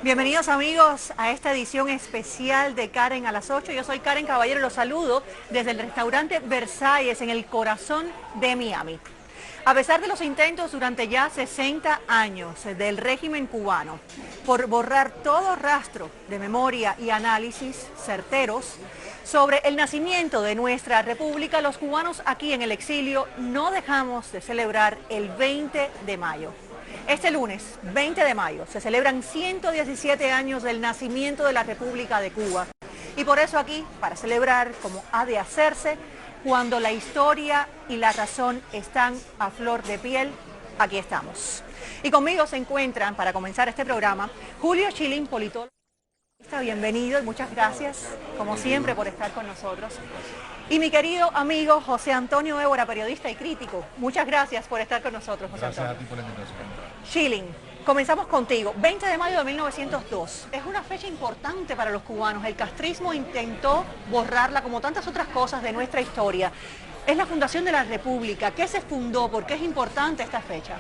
Bienvenidos amigos a esta edición especial de Karen a las 8. Yo soy Karen Caballero y los saludo desde el restaurante Versalles en el corazón de Miami. A pesar de los intentos durante ya 60 años del régimen cubano por borrar todo rastro de memoria y análisis certeros sobre el nacimiento de nuestra república, los cubanos aquí en el exilio no dejamos de celebrar el 20 de mayo. Este lunes, 20 de mayo, se celebran 117 años del nacimiento de la República de Cuba. Y por eso aquí, para celebrar como ha de hacerse, cuando la historia y la razón están a flor de piel, aquí estamos. Y conmigo se encuentran, para comenzar este programa, Julio Schilling, politólogo. Bienvenido y muchas gracias, como siempre, por estar con nosotros. Y mi querido amigo José Antonio Évora, periodista y crítico. Muchas gracias por estar con nosotros, José Antonio. Gracias a ti por la invitación. Schilling, comenzamos contigo. 20 de mayo de 1902. Es una fecha importante para los cubanos. El castrismo intentó borrarla como tantas otras cosas de nuestra historia. Es la fundación de la República. ¿Qué se fundó? ¿Por qué es importante esta fecha?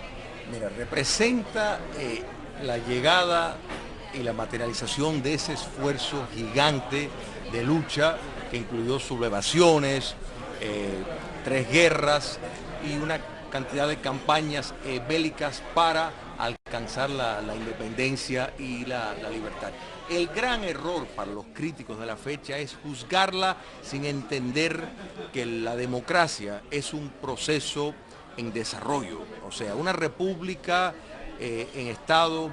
Mira, representa la llegada y la materialización de ese esfuerzo gigante de lucha que incluyó sublevaciones, 3 guerras y una cantidad de campañas bélicas para alcanzar la independencia y la libertad. El gran error para los críticos de la fecha es juzgarla sin entender que la democracia es un proceso en desarrollo. O sea, una república en estado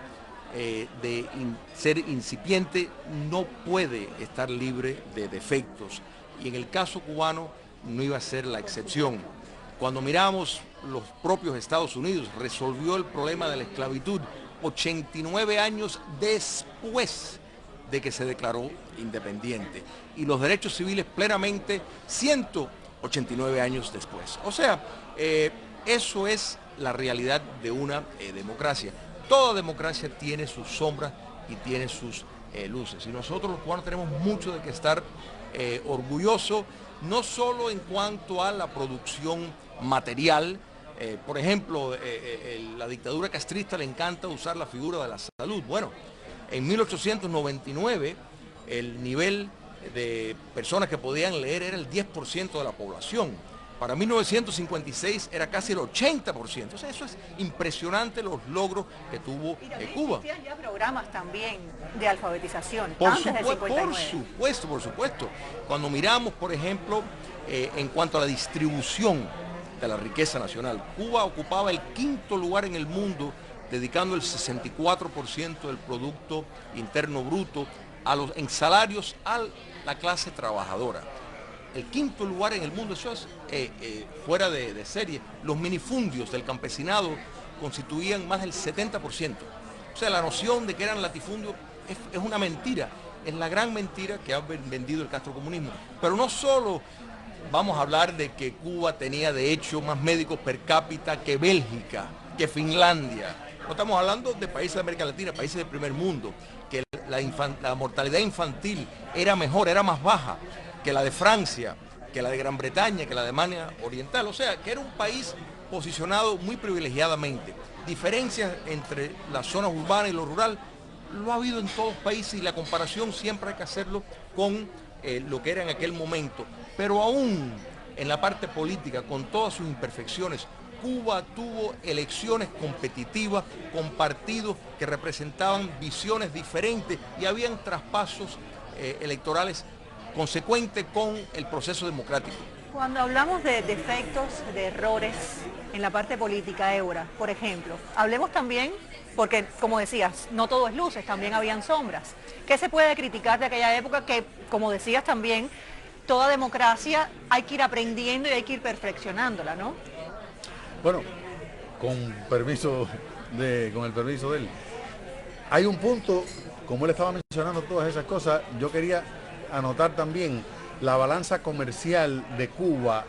de ser incipiente no puede estar libre de defectos, y en el caso cubano no iba a ser la excepción. Cuando miramos, los propios Estados Unidos resolvió el problema de la esclavitud 89 años después de que se declaró independiente, y los derechos civiles plenamente 189 años después. O sea, eso es la realidad de una democracia. Toda democracia tiene sus sombras y tiene sus luces. Y nosotros los cubanos tenemos mucho de que estar orgullosos, no solo en cuanto a la producción material. Por ejemplo, la dictadura castrista le encanta usar la figura de la salud. Bueno, en 1899 el nivel de personas que podían leer era el 10% de la población. Para 1956 era casi el 80%. O sea, eso es impresionante, los logros que tuvo Cuba. Existían ya programas también de alfabetización Por antes del 59. supuesto, por supuesto. Cuando miramos, por ejemplo, en cuanto a la distribución de la riqueza nacional, Cuba ocupaba el 5º lugar en el mundo, dedicando el 64% del Producto Interno Bruto en salarios a la clase trabajadora. El 5º lugar en el mundo, eso es fuera de serie. Los minifundios del campesinado constituían más del 70%. O sea, la noción de que eran latifundios es una mentira, es la gran mentira que ha vendido el castrocomunismo. Pero no solo vamos a hablar de que Cuba tenía de hecho más médicos per cápita que Bélgica, que Finlandia. No estamos hablando de países de América Latina, países del primer mundo, que la mortalidad infantil era mejor, era más baja que la de Francia, que la de Gran Bretaña, que la de Alemania Oriental. O sea, que era un país posicionado muy privilegiadamente. Diferencias entre las zonas urbanas y lo rural lo ha habido en todos los países, y la comparación siempre hay que hacerlo con lo que era en aquel momento. Pero aún en la parte política, con todas sus imperfecciones, Cuba tuvo elecciones competitivas con partidos que representaban visiones diferentes, y habían traspasos electorales consecuente con el proceso democrático. Cuando hablamos de defectos, de errores en la parte política, Évora, por ejemplo, hablemos también, porque como decías, no todo es luces, también habían sombras. ¿Qué se puede criticar de aquella época que, como decías también, toda democracia hay que ir aprendiendo y hay que ir perfeccionándola, ¿no? Bueno, con el permiso de él, hay un punto, como él estaba mencionando todas esas cosas, yo quería anotar también la balanza comercial de Cuba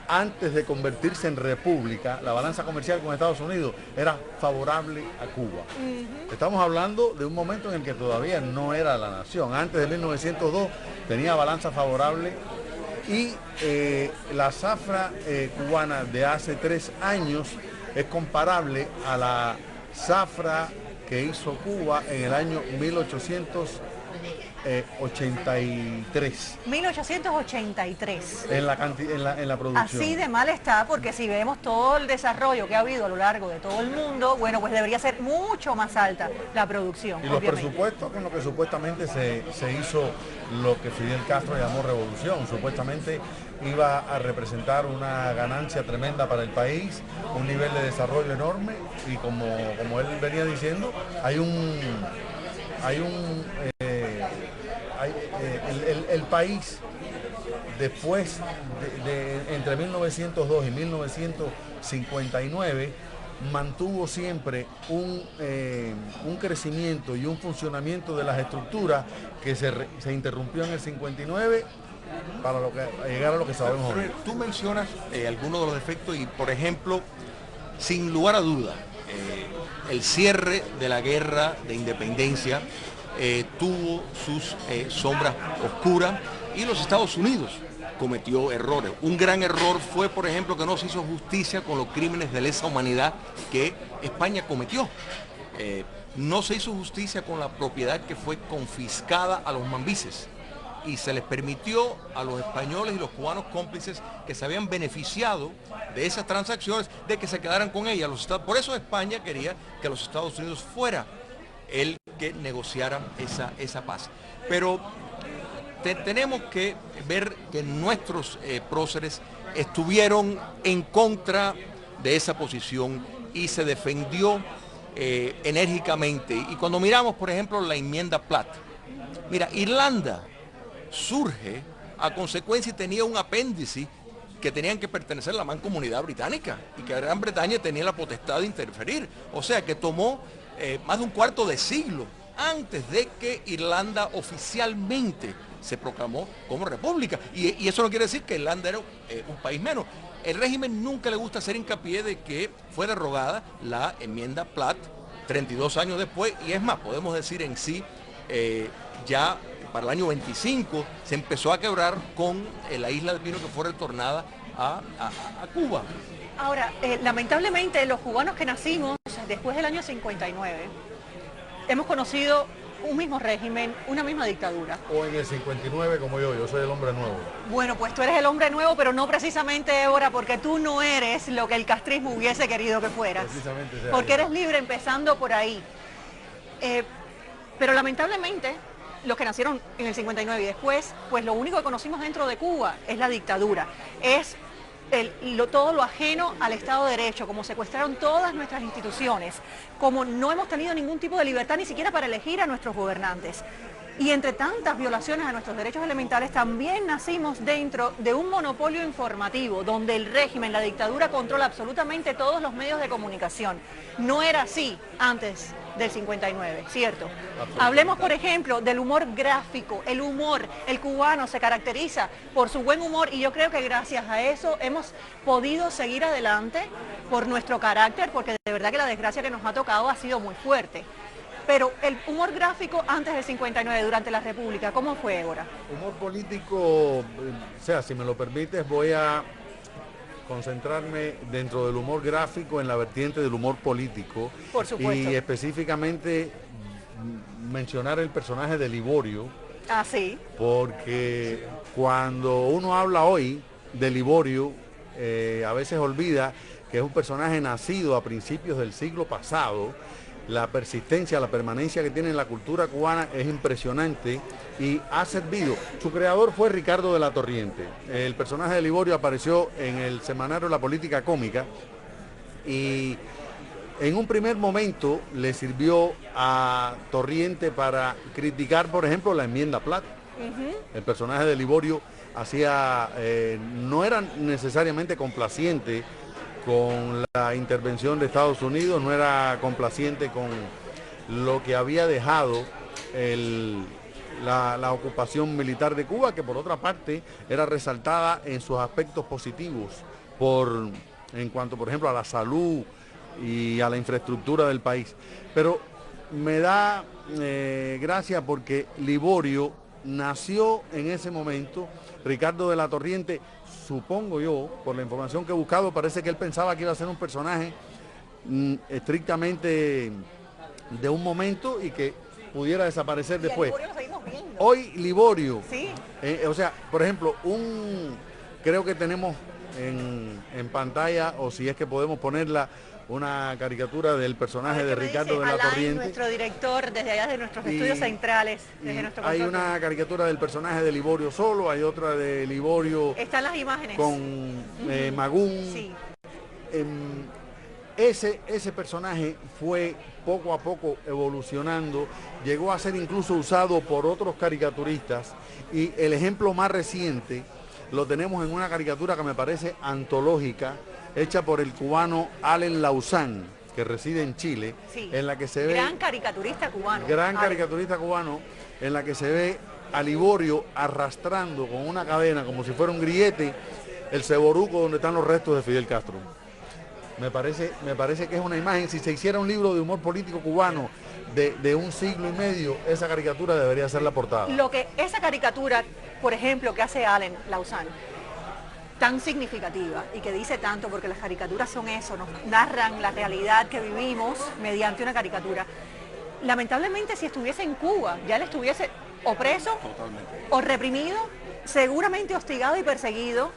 antes de convertirse en república. La balanza comercial con Estados Unidos era favorable a Cuba. Estamos hablando de un momento en el que todavía no era la nación. Antes de 1902 tenía balanza favorable, y la zafra cubana de hace 3 años es comparable a la zafra que hizo Cuba en el año 1883. 1883. En la producción. Así de mal está, porque si vemos todo el desarrollo que ha habido a lo largo de todo el mundo, bueno, pues debería ser mucho más alta la producción. Y los presupuestos con lo que supuestamente se hizo lo que Fidel Castro llamó revolución. Supuestamente iba a representar una ganancia tremenda para el país, un nivel de desarrollo enorme, y como él venía diciendo, el país después entre 1902 y 1959 mantuvo siempre un crecimiento y un funcionamiento de las estructuras que se interrumpió en el 59 para llegar a lo que sabemos hoy. Tú mencionas algunos de los defectos y, por ejemplo, sin lugar a duda, el cierre de la guerra de independencia tuvo sus sombras oscuras, y los Estados Unidos cometió errores. Un gran error fue, por ejemplo, que no se hizo justicia con los crímenes de lesa humanidad que España cometió. No se hizo justicia con la propiedad que fue confiscada a los mambises, y se les permitió a los españoles y los cubanos cómplices que se habían beneficiado de esas transacciones de que se quedaran con ellas. Por eso España quería que los Estados Unidos fuera el que negociara esa paz. Pero tenemos que ver que nuestros próceres estuvieron en contra de esa posición y se defendió enérgicamente. Y cuando miramos, por ejemplo, la enmienda Platt, mira, Irlanda surge a consecuencia y tenía un apéndice que tenían que pertenecer a la mancomunidad británica, y que Gran Bretaña tenía la potestad de interferir. O sea que tomó más de un cuarto de siglo antes de que Irlanda oficialmente se proclamó como república. Y eso no quiere decir que Irlanda era un país menos. El régimen nunca le gusta hacer hincapié de que fue derogada la enmienda Platt 32 años después, y es más, podemos decir en sí, ya para el año 25 se empezó a quebrar con la isla de Pino, que fue retornada a Cuba. Ahora, lamentablemente los cubanos que nacimos después del año 59 hemos conocido un mismo régimen, una misma dictadura. O en el 59 como yo soy el hombre nuevo. Bueno, pues tú eres el hombre nuevo, pero no precisamente, Évora, porque tú no eres lo que el castrismo hubiese querido que fueras. Precisamente. Porque eres libre empezando por ahí. Pero lamentablemente, los que nacieron en el 59 y después, pues lo único que conocimos dentro de Cuba es la dictadura. Es todo lo ajeno al Estado de Derecho, como secuestraron todas nuestras instituciones, como no hemos tenido ningún tipo de libertad ni siquiera para elegir a nuestros gobernantes. Y entre tantas violaciones a nuestros derechos elementales, también nacimos dentro de un monopolio informativo, donde el régimen, la dictadura, controla absolutamente todos los medios de comunicación. No era así antes del 59, ¿cierto? Hablemos, por ejemplo, del humor gráfico. El cubano se caracteriza por su buen humor, y yo creo que gracias a eso hemos podido seguir adelante por nuestro carácter, porque de verdad que la desgracia que nos ha tocado ha sido muy fuerte. Pero el humor gráfico antes del 59, durante la República, ¿cómo fue, Évora? Humor político, o sea, si me lo permites, voy a concentrarme dentro del humor gráfico en la vertiente del humor político. Por supuesto. Y específicamente mencionar el personaje de Liborio. Ah, sí. Porque cuando uno habla hoy de Liborio, a veces olvida que es un personaje nacido a principios del siglo pasado. La persistencia, la permanencia que tiene en la cultura cubana es impresionante y ha servido. Su creador fue Ricardo de la Torriente. El personaje de Liborio apareció en el semanario La Política Cómica, y en un primer momento le sirvió a Torriente para criticar, por ejemplo, la enmienda Platt. El personaje de Liborio no era necesariamente complaciente con la intervención de Estados Unidos, no era complaciente con lo que había dejado la ocupación militar de Cuba, que por otra parte era resaltada en sus aspectos positivos en cuanto, por ejemplo, a la salud y a la infraestructura del país. Pero me da gracia porque Liborio nació en ese momento. Ricardo de la Torriente, supongo yo, por la información que he buscado, parece que él pensaba que iba a ser un personaje estrictamente de un momento y que pudiera desaparecer Y después. a Liborio lo seguimos viendo. Hoy Liborio, Sí. o sea, por ejemplo, creo que tenemos en pantalla, o si es que podemos ponerla, una caricatura del personaje de Ricardo de la Alain, Corriente. nuestro director, desde allá de nuestros Y- estudios centrales, y desde nuestro hay control. una caricatura del personaje de Liborio solo, hay otra de Liborio Están las imágenes. con Magún. Sí. Ese personaje fue poco a poco evolucionando, llegó a ser incluso usado por otros caricaturistas, y el ejemplo más reciente lo tenemos en una caricatura que me parece antológica, hecha por el cubano Allen Lauzán, que reside en Chile, Sí. en la que se ve... Gran caricaturista cubano. Gran Ale. caricaturista cubano, en la que se ve a Liborio arrastrando con una cadena, como si fuera un grillete, el ceboruco donde están los restos de Fidel Castro. Me parece que es una imagen, si se hiciera un libro de humor político cubano de un siglo y medio, esa caricatura debería ser la portada. Lo que esa caricatura, por ejemplo, que hace Allen Lauzán, tan significativa y que dice tanto, porque las caricaturas son eso, nos narran la realidad que vivimos mediante una caricatura. Lamentablemente, si estuviese en Cuba, ya él estuviese o preso, Totalmente. o reprimido, seguramente hostigado y perseguido,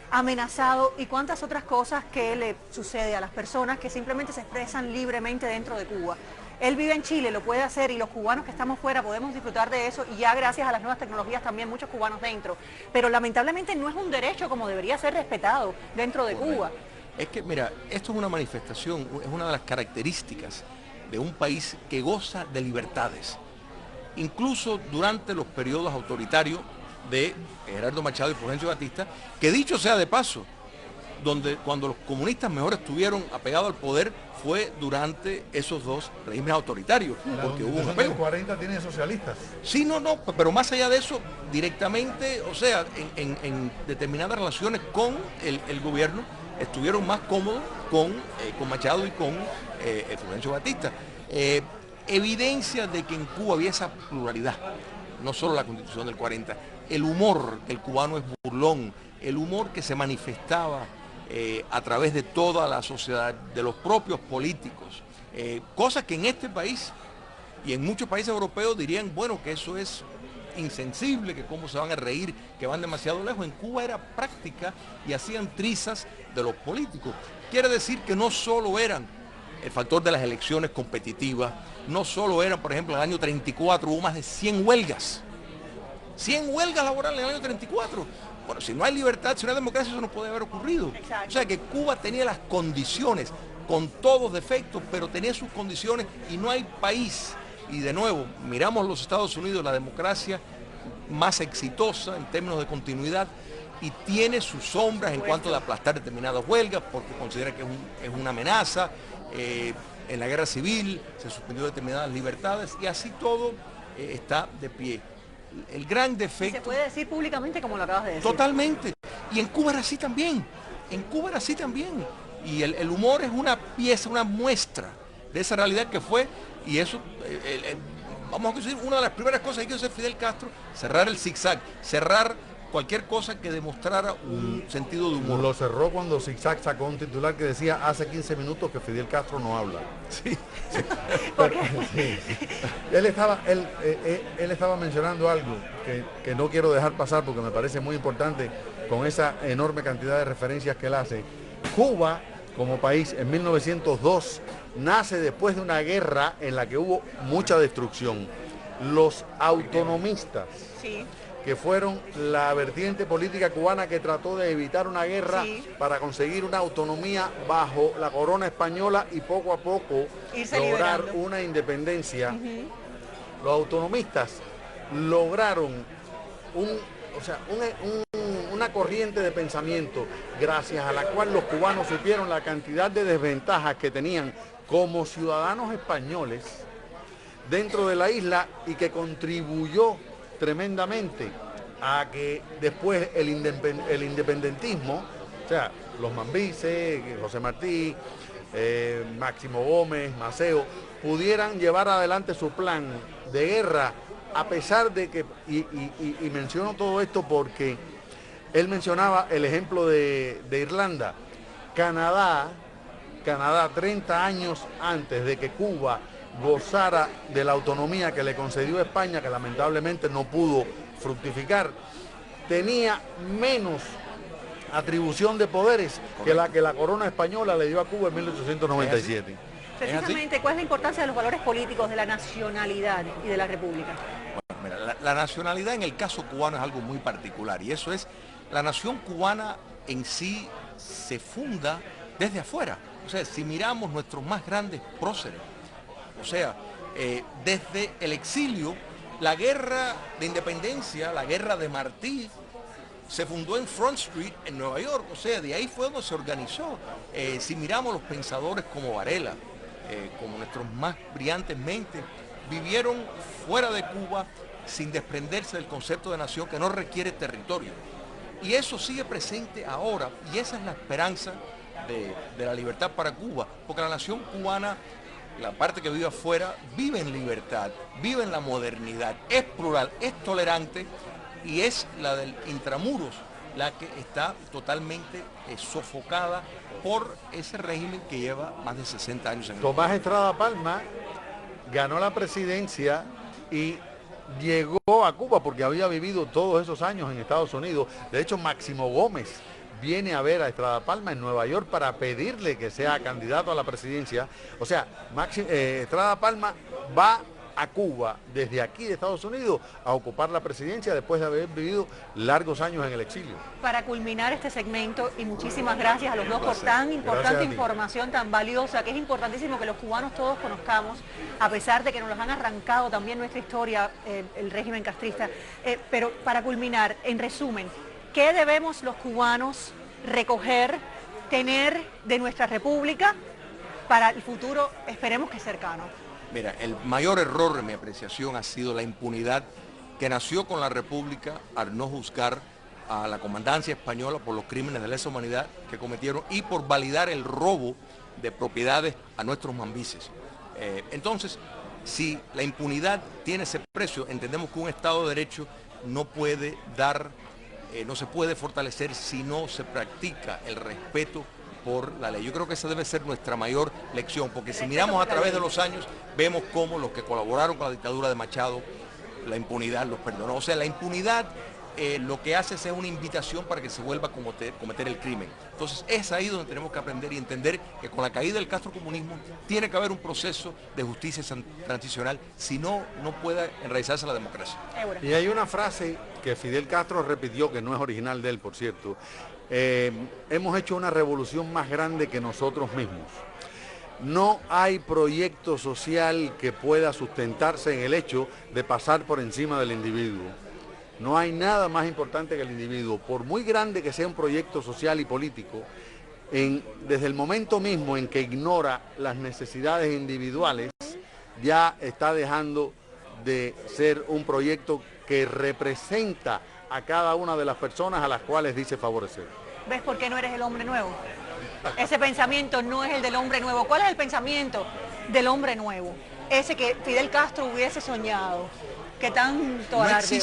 amenazado, y cuántas otras cosas que le sucede a las personas que simplemente se expresan libremente dentro de Cuba. Él vive en Chile, lo puede hacer, y los cubanos que estamos fuera podemos disfrutar de eso, y ya gracias a las nuevas tecnologías también muchos cubanos dentro. Pero lamentablemente no es un derecho como debería ser respetado dentro de Cuba. Es que, mira, esto es una manifestación, es una de las características de un país que goza de libertades. Incluso durante los periodos autoritarios de Gerardo Machado y Fulgencio Batista, que dicho sea de paso, cuando los comunistas mejor estuvieron apegados al poder fue durante esos dos regímenes autoritarios, porque hubo un apego. 40 tiene socialistas. Sí, no, pero más allá de eso, directamente, o sea, en determinadas relaciones con el gobierno, estuvieron más cómodos con Machado y con Fulgencio Batista. Evidencia de que en Cuba había esa pluralidad, no solo la Constitución del 40, el humor, el cubano es burlón, el humor que se manifestaba a través de toda la sociedad, de los propios políticos, cosas que en este país y en muchos países europeos dirían, bueno, que eso es insensible, que cómo se van a reír, que van demasiado lejos. En Cuba era práctica y hacían trizas de los políticos. Quiere decir que no solo eran el factor de las elecciones competitivas, no solo eran, por ejemplo, en el año 34 hubo más de 100 huelgas. 100 huelgas laborales en el año 34. Bueno, si no hay libertad, si no hay democracia, eso no puede haber ocurrido. Exacto. O sea que Cuba tenía las condiciones, con todos defectos, pero tenía sus condiciones, y no hay país, y de nuevo, miramos los Estados Unidos, la democracia más exitosa en términos de continuidad, y tiene sus sombras en cuanto a aplastar determinadas huelgas, porque considera que es una amenaza. En la guerra civil se suspendió determinadas libertades, y así todo está de pie. El gran Y defecto... se puede decir públicamente como lo acabas de decir. Totalmente. Y en Cuba era así también. En Cuba era así también. Y el humor es una pieza, una muestra de esa realidad que fue, y eso, vamos a decir, una de las primeras cosas que hizo hacer Fidel Castro, cerrar el zigzag, cerrar cualquier cosa que demostrara un sentido de humor. Lo cerró cuando Zigzag sacó un titular que decía hace 15 minutos que Fidel Castro no habla. Sí. Porque Sí. Él estaba mencionando algo que no quiero dejar pasar porque me parece muy importante, con esa enorme cantidad de referencias que él hace. Cuba, como país, en 1902, nace después de una guerra en la que hubo mucha destrucción. Los autonomistas, sí, que fueron la vertiente política cubana que trató de evitar una guerra Sí. para conseguir una autonomía bajo la corona española y poco a poco Irse lograr liberando. una independencia. Los autonomistas lograron una corriente de pensamiento gracias a la cual los cubanos supieron la cantidad de desventajas que tenían como ciudadanos españoles dentro de la isla, y que contribuyó tremendamente a que después el independentismo, o sea, los Mambises, José Martí, Máximo Gómez, Maceo, pudieran llevar adelante su plan de guerra, a pesar de que, y menciono todo esto porque él mencionaba el ejemplo de Irlanda. Canadá, 30 años antes de que Cuba gozara de la autonomía que le concedió España, que lamentablemente no pudo fructificar, tenía menos atribución de poderes que la corona española le dio a Cuba en 1897. Precisamente, ¿cuál es la importancia de los valores políticos, de la nacionalidad y de la república? Bueno, mira, la nacionalidad en el caso cubano es algo muy particular, y eso es, la nación cubana en sí se funda desde afuera. O sea, si miramos nuestros más grandes próceres, o sea, desde el exilio, la guerra de independencia, la guerra de Martí, se fundó en Front Street, en Nueva York, o sea, de ahí fue donde se organizó. Si miramos los pensadores como Varela, como nuestros más brillantes mentes, vivieron fuera de Cuba sin desprenderse del concepto de nación que no requiere territorio. Y eso sigue presente ahora, y esa es la esperanza de la libertad para Cuba, porque la nación cubana, la parte que vive afuera, vive en libertad, vive en la modernidad, es plural, es tolerante, y es la del intramuros la que está totalmente sofocada por ese régimen que lleva más de 60 años en el Tomás Estrada Palma ganó la presidencia y llegó a Cuba porque había vivido todos esos años en Estados Unidos. De hecho, Máximo Gómez viene a ver a Estrada Palma en Nueva York para pedirle que sea candidato a la presidencia. O sea, Estrada Palma va a Cuba desde aquí de Estados Unidos a ocupar la presidencia después de haber vivido largos años en el exilio. Para culminar este segmento, y muchísimas gracias a los dos por tan importante información, tan valiosa, que es importantísimo que los cubanos todos conozcamos, a pesar de que nos los han arrancado también nuestra historia, el régimen castrista. Pero para culminar, en resumen, ¿qué debemos los cubanos recoger, tener de nuestra república para el futuro, esperemos que cercano? Mira, el mayor error en mi apreciación ha sido la impunidad que nació con la República al no juzgar a la comandancia española por los crímenes de lesa humanidad que cometieron y por validar el robo de propiedades a nuestros mambises. Entonces, si la impunidad tiene ese precio, entendemos que un Estado de Derecho no puede dar, no se puede fortalecer si no se practica el respeto por la ley. Yo creo que esa debe ser nuestra mayor lección, porque si miramos a través de los años, vemos cómo los que colaboraron con la dictadura de Machado, la impunidad los perdonó. O sea, la impunidad lo que hace es una invitación para que se vuelva a cometer el crimen. Entonces es ahí donde tenemos que aprender y entender que con la caída del castrocomunismo tiene que haber un proceso de justicia transicional, si no, no puede enraizarse la democracia. Y hay una frase que Fidel Castro repitió, que no es original de él, por cierto. Hemos hecho una revolución más grande que nosotros mismos. No hay proyecto social que pueda sustentarse en el hecho de pasar por encima del individuo. No hay nada más importante que el individuo. Por muy grande que sea un proyecto social y político, desde el momento mismo en que ignora las necesidades individuales, ya está dejando de ser un proyecto que representa a cada una de las personas a las cuales dice favorecer. ¿Ves por qué no eres el hombre nuevo? Ese pensamiento no es el del hombre nuevo. ¿Cuál es el pensamiento del hombre nuevo? Ese que Fidel Castro hubiese soñado, que tanto alardeó.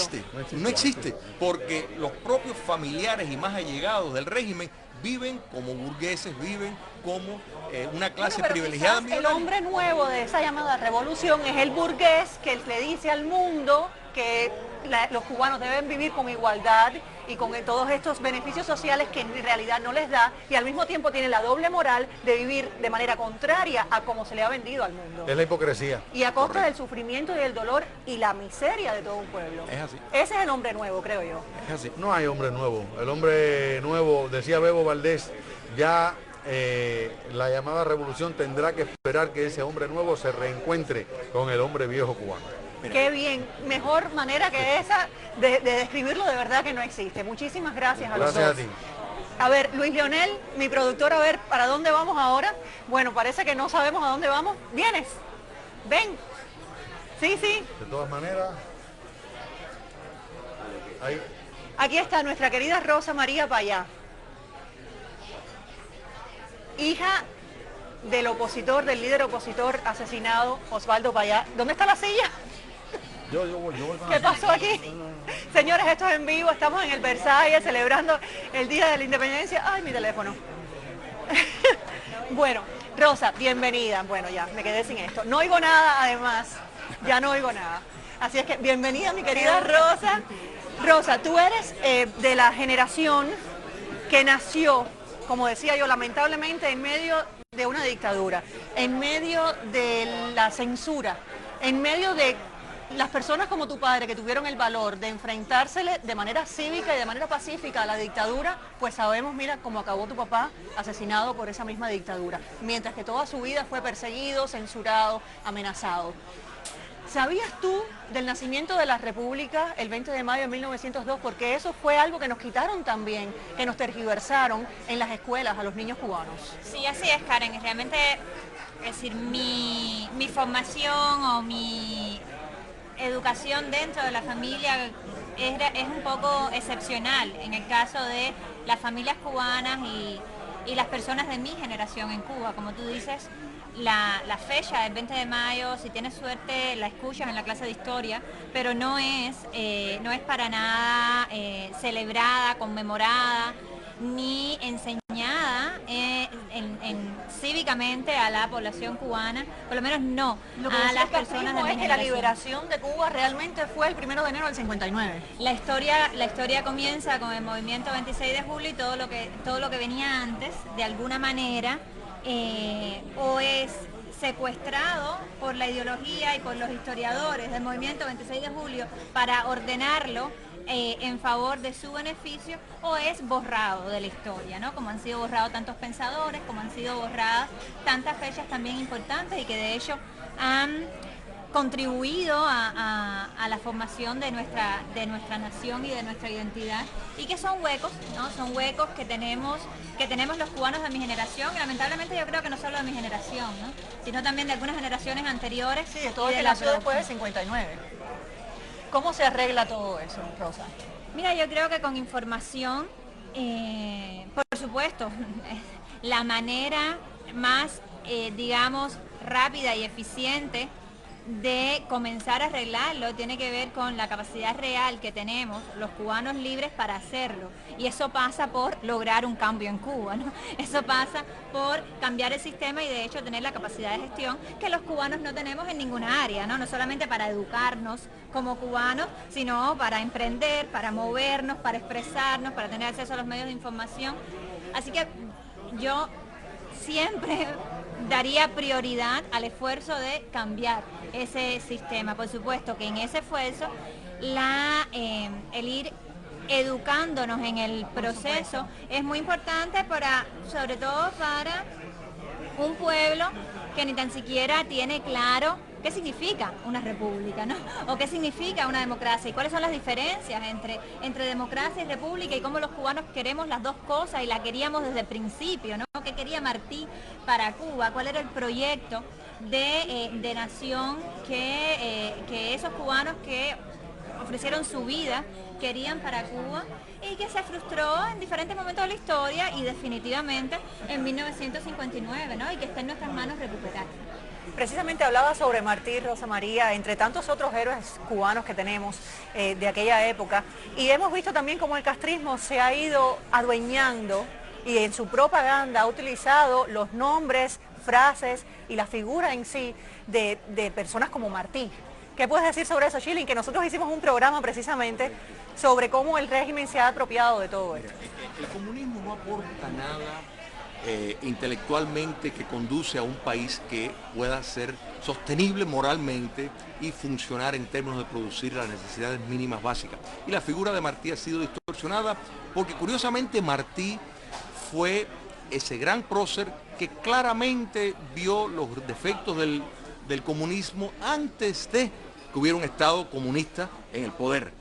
No existe, porque los propios familiares y más allegados del régimen viven como burgueses, viven como una clase privilegiada. El hombre nuevo de esa llamada revolución es el burgués que le dice al mundo que los cubanos deben vivir con igualdad y con todos estos beneficios sociales que en realidad no les da, y al mismo tiempo tiene la doble moral de vivir de manera contraria a como se le ha vendido al mundo. Es la hipocresía. Y a costa del sufrimiento y del dolor y la miseria de todo un pueblo. Es así. Ese es el hombre nuevo, creo yo. Es así. No hay hombre nuevo. El hombre nuevo, decía Bebo Valdés, ya la llamada revolución tendrá que esperar que ese hombre nuevo se reencuentre con el hombre viejo cubano. Qué bien, mejor manera que esa de describirlo, de verdad que no existe. Muchísimas gracias a los dos. Gracias a ti. A ver, Luis Leonel, mi productor, a ver, ¿para dónde vamos ahora? Bueno, parece que no sabemos a dónde vamos. ¿Vienes? Ven. Sí, sí. De todas maneras, ahí. Aquí está nuestra querida Rosa María Payá, hija del opositor, del líder opositor asesinado, Osvaldo Payá. ¿Dónde está la silla? Yo voy con ¿Qué pasó aquí? Señores, esto es en vivo, estamos en el Versalles celebrando el Día de la Independencia. Ay, mi teléfono. Bueno, Rosa, bienvenida. Bueno, ya, me quedé sin esto. No oigo nada, además. Ya no oigo nada. Así es que, bienvenida, mi querida Rosa. Rosa, tú eres de la generación que nació, como decía yo, lamentablemente en medio de una dictadura, en medio de la censura, en medio de las personas como tu padre que tuvieron el valor de enfrentársele de manera cívica y de manera pacífica a la dictadura, pues sabemos, mira, cómo acabó tu papá asesinado por esa misma dictadura, mientras que toda su vida fue perseguido, censurado, amenazado. ¿Sabías tú del nacimiento de la República el 20 de mayo de 1902? Porque eso fue algo que nos quitaron también, que nos tergiversaron en las escuelas a los niños cubanos. Sí, así es, Karen. Realmente, es decir, mi formación o mi educación dentro de la familia es un poco excepcional en el caso de las familias cubanas y las personas de mi generación en Cuba. Como tú dices, la fecha del 20 de mayo, si tienes suerte, la escuchas en la clase de historia, pero no es para nada celebrada, conmemorada, ni enseñada cívicamente a la población cubana, por lo menos no a las personas de mi generación. Es que la generación. liberación de Cuba realmente fue el 1 de enero del 59. La historia comienza con el movimiento 26 de julio y todo lo que venía antes, de alguna manera, o es secuestrado por la ideología y por los historiadores del movimiento 26 de julio para ordenarlo en favor de su beneficio, o es borrado de la historia, ¿no? Como han sido borrados tantos pensadores, como han sido borradas tantas fechas también importantes y que de hecho han contribuido a la formación de nuestra nación y de nuestra identidad, y que son huecos, ¿no? Son huecos que tenemos los cubanos de mi generación, y lamentablemente yo creo que no solo de mi generación, ¿no? Sino también de algunas generaciones anteriores. Sí, de todo el que nació después del 59. ¿Cómo se arregla todo eso, Rosa? Mira, yo creo que con información, por supuesto, la manera más, digamos, rápida y eficiente de comenzar a arreglarlo tiene que ver con la capacidad real que tenemos los cubanos libres para hacerlo, y eso pasa por lograr un cambio en Cuba, ¿no? Eso pasa por cambiar el sistema y de hecho tener la capacidad de gestión que los cubanos no tenemos en ninguna área, ¿no? No solamente para educarnos como cubanos, sino para emprender, para movernos, para expresarnos, para tener acceso a los medios de información. Así que yo siempre daría prioridad al esfuerzo de cambiar ese sistema. Por supuesto que en ese esfuerzo el ir educándonos en el proceso es muy importante, sobre todo para un pueblo que ni tan siquiera tiene claro qué significa una república, ¿no? O qué significa una democracia y cuáles son las diferencias entre democracia y república, y cómo los cubanos queremos las dos cosas y la queríamos desde el principio, ¿no? ¿Qué quería Martí para Cuba? ¿Cuál era el proyecto de nación que esos cubanos que ofrecieron su vida querían para Cuba, y que se frustró en diferentes momentos de la historia y definitivamente en 1959, ¿no? Y que está en nuestras manos recuperar. Precisamente hablaba sobre Martí, Rosa María, entre tantos otros héroes cubanos que tenemos de aquella época, y hemos visto también cómo el castrismo se ha ido adueñando y en su propaganda ha utilizado los nombres, frases y la figura en sí de personas como Martí. ¿Qué puedes decir sobre eso, Schilling? Que nosotros hicimos un programa precisamente sobre cómo el régimen se ha apropiado de todo esto. El comunismo no aporta nada intelectualmente que conduce a un país que pueda ser sostenible moralmente y funcionar en términos de producir las necesidades mínimas básicas. Y la figura de Martí ha sido distorsionada porque curiosamente Martí fue ese gran prócer que claramente vio los defectos del comunismo antes de que hubiera un Estado comunista en el poder.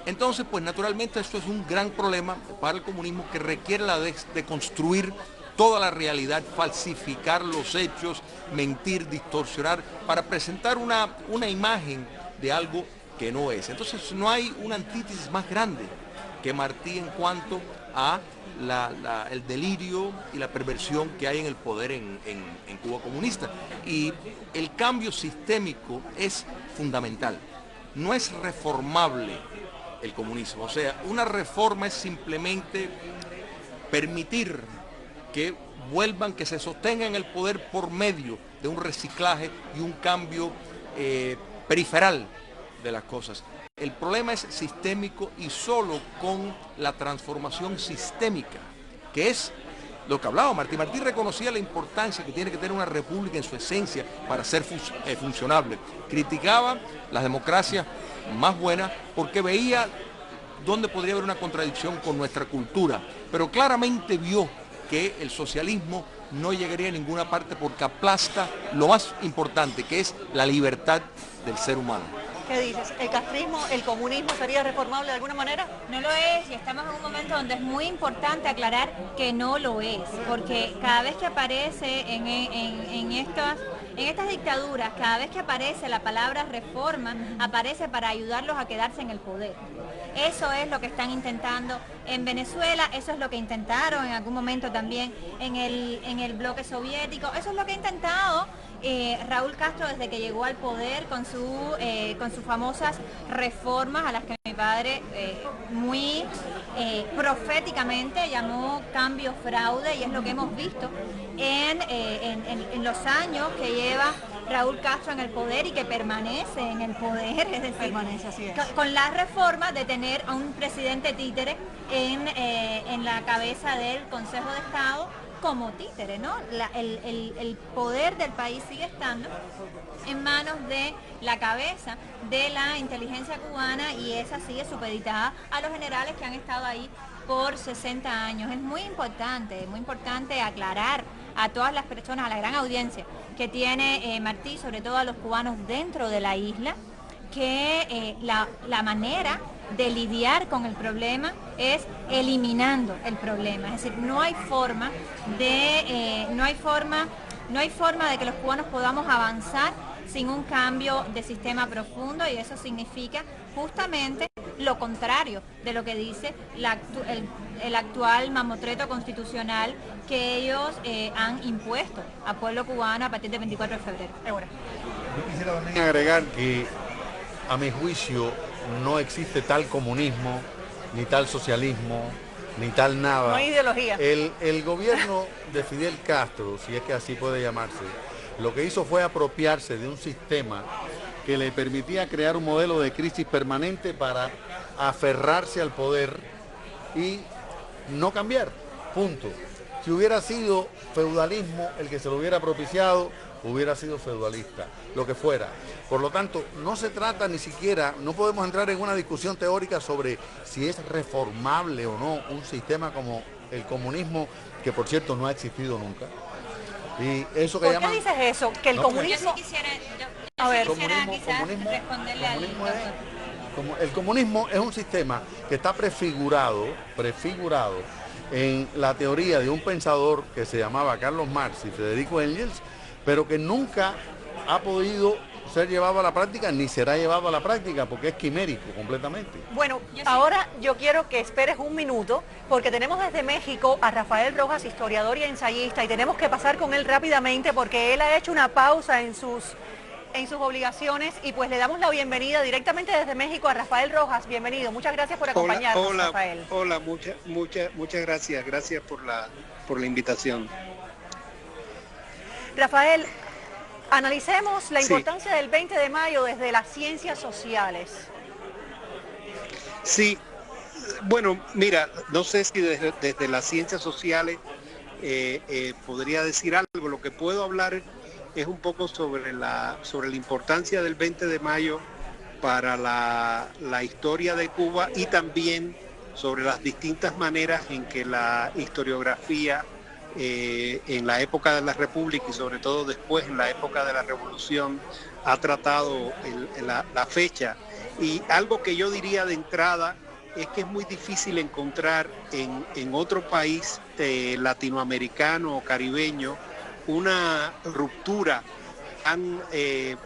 Entonces, pues naturalmente esto es un gran problema para el comunismo, que requiere la deconstruir toda la realidad, falsificar los hechos, mentir, distorsionar, para presentar una imagen de algo que no es. Entonces no hay una antítesis más grande que Martí en cuanto a el delirio y la perversión que hay en el poder en Cuba comunista. Y el cambio sistémico es fundamental. No es reformable el comunismo. O sea, una reforma es simplemente permitir que vuelvan, que se sostengan en el poder por medio de un reciclaje y un cambio periferal de las cosas. El problema es sistémico y solo con la transformación sistémica, que es lo que hablaba Martí. Martí reconocía la importancia que tiene que tener una república en su esencia para ser funcionable. Criticaba las democracias más buenas porque veía dónde podría haber una contradicción con nuestra cultura, pero claramente vio que el socialismo no llegaría a ninguna parte porque aplasta lo más importante, que es la libertad del ser humano. ¿Qué dices? ¿El castrismo, el comunismo sería reformable de alguna manera? No lo es, y estamos en un momento donde es muy importante aclarar que no lo es, porque cada vez que aparece en estas dictaduras, cada vez que aparece la palabra reforma, aparece para ayudarlos a quedarse en el poder. Eso es lo que están intentando en Venezuela, eso es lo que intentaron en algún momento también en el bloque soviético, eso es lo que ha intentado Raúl Castro desde que llegó al poder con sus famosas reformas a las que mi padre muy proféticamente llamó cambio fraude, y es lo que hemos visto en los años que lleva Raúl Castro en el poder y que permanece en el poder, es decir, Permanece, así es. con la reforma de tener a un presidente títere en la cabeza del Consejo de Estado como títere, ¿no? El poder del país sigue estando en manos de la cabeza de la inteligencia cubana, y esa sigue supeditada a los generales que han estado ahí por 60 años. Es muy importante aclarar a todas las personas, a la gran audiencia que tiene Martí, sobre todo a los cubanos dentro de la isla, que la manera de lidiar con el problema es eliminando el problema. Es decir, no hay forma de que los cubanos podamos avanzar sin un cambio de sistema profundo, y eso significa justamente lo contrario de lo que dice el actual mamotreto constitucional que ellos han impuesto al pueblo cubano a partir del 24 de febrero. Yo quisiera también agregar que, a mi juicio, no existe tal comunismo, ni tal socialismo, ni tal nada. No hay ideología. El gobierno de Fidel Castro, si es que así puede llamarse, lo que hizo fue apropiarse de un sistema que le permitía crear un modelo de crisis permanente para aferrarse al poder y no cambiar, punto. Si hubiera sido feudalismo el que se lo hubiera propiciado, hubiera sido feudalista, lo que fuera. Por lo tanto, no se trata ni siquiera, no podemos entrar en una discusión teórica sobre si es reformable o no un sistema como el comunismo, que por cierto no ha existido nunca. Y eso que ¿Por llaman, qué dices eso? Que el no, comunismo... Yo sí quisiera, A ver, quizás responderle al doctor. el comunismo es un sistema que está prefigurado en la teoría de un pensador que se llamaba Carlos Marx y Federico Engels, pero que nunca ha podido ser llevado a la práctica ni será llevado a la práctica porque es quimérico completamente. Bueno, Yo sí. ahora yo quiero que esperes un minuto porque tenemos desde México a Rafael Rojas, historiador y ensayista, y tenemos que pasar con él rápidamente porque él ha hecho una pausa en sus obligaciones, y pues le damos la bienvenida directamente desde México a Rafael Rojas. Bienvenido, muchas gracias por acompañarnos, Rafael. Hola, muchas gracias por la invitación. Rafael, analicemos la Sí. importancia del 20 de mayo desde las ciencias sociales. Sí, bueno, mira, no sé si desde las ciencias sociales podría decir algo. Lo que puedo hablar es un poco sobre la importancia del 20 de mayo para la historia de Cuba, y también sobre las distintas maneras en que la historiografía en la época de la República y sobre todo después en la época de la Revolución ha tratado la fecha. Y algo que yo diría de entrada es que es muy difícil encontrar en otro país latinoamericano o caribeño una ruptura tan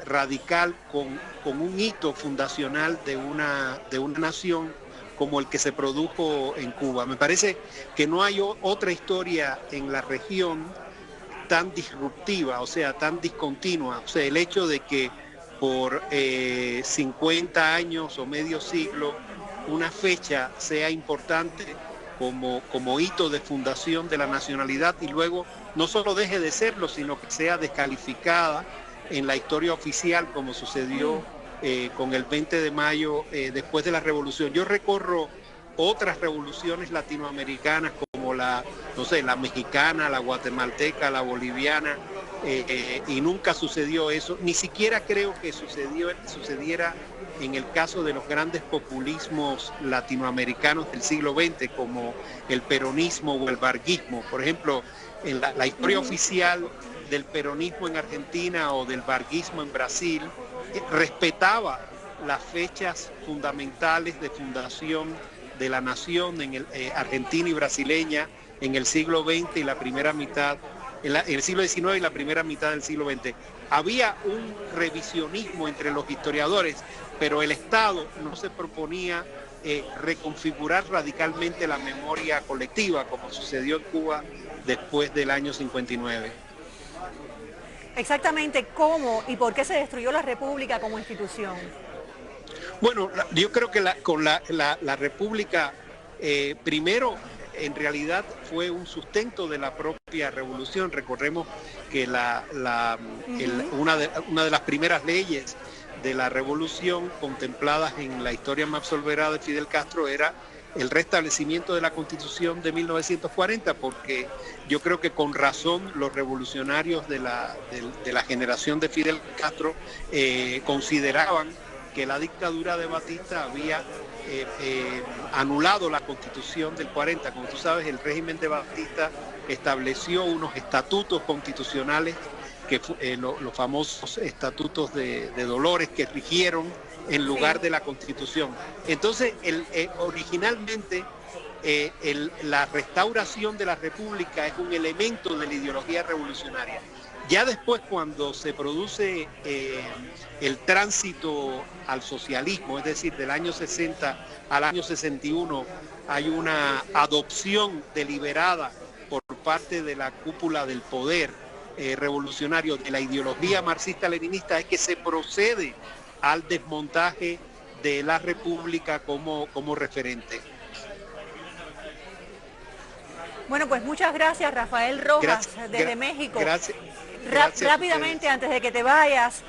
radical con un hito fundacional de una nación como el que se produjo en Cuba. Me parece que no hay otra historia en la región tan disruptiva, o sea, tan discontinua. O sea, el hecho de que por 50 años o medio siglo una fecha sea importante como hito de fundación de la nacionalidad y luego no solo deje de serlo, sino que sea descalificada en la historia oficial como sucedió con el 20 de mayo después de la revolución. Yo recorro otras revoluciones latinoamericanas como la, no sé, la mexicana, la guatemalteca, la boliviana, y nunca sucedió eso. Ni siquiera creo que sucediera en el caso de los grandes populismos latinoamericanos del siglo XX, como el peronismo o el varguismo. Por ejemplo, en la historia oficial del peronismo en Argentina o del varguismo en Brasil, respetaba las fechas fundamentales de fundación de la nación en argentina y brasileña en el siglo XX y la primera mitad, en el siglo XIX y la primera mitad del siglo XX. Había un revisionismo entre los historiadores, pero el Estado no se proponía reconfigurar radicalmente la memoria colectiva, como sucedió en Cuba después del año 59. Exactamente cómo y por qué se destruyó la República como institución. Bueno, yo creo que con la República, primero, en realidad fue un sustento de la propia revolución. Recordemos que una de las primeras leyes de la revolución contempladas en la historia más absolverada de Fidel Castro era el restablecimiento de la Constitución de 1940, porque yo creo que con razón los revolucionarios de la generación de Fidel Castro consideraban que la dictadura de Batista había anulado la Constitución del 40. Como tú sabes, el régimen de Batista estableció unos estatutos constitucionales, los famosos estatutos de Dolores, que rigieron en lugar de la Constitución. Entonces, originalmente, la restauración de la República es un elemento de la ideología revolucionaria. Ya después, cuando se produce el tránsito al socialismo, es decir, del año 60 al año 61, hay una adopción deliberada por parte de la cúpula del poder revolucionario de la ideología marxista-leninista, es que se procede al desmontaje de la República como referente. Bueno, pues muchas gracias, Rafael Rojas, desde México. Gracias. Rápidamente, antes de que te vayas,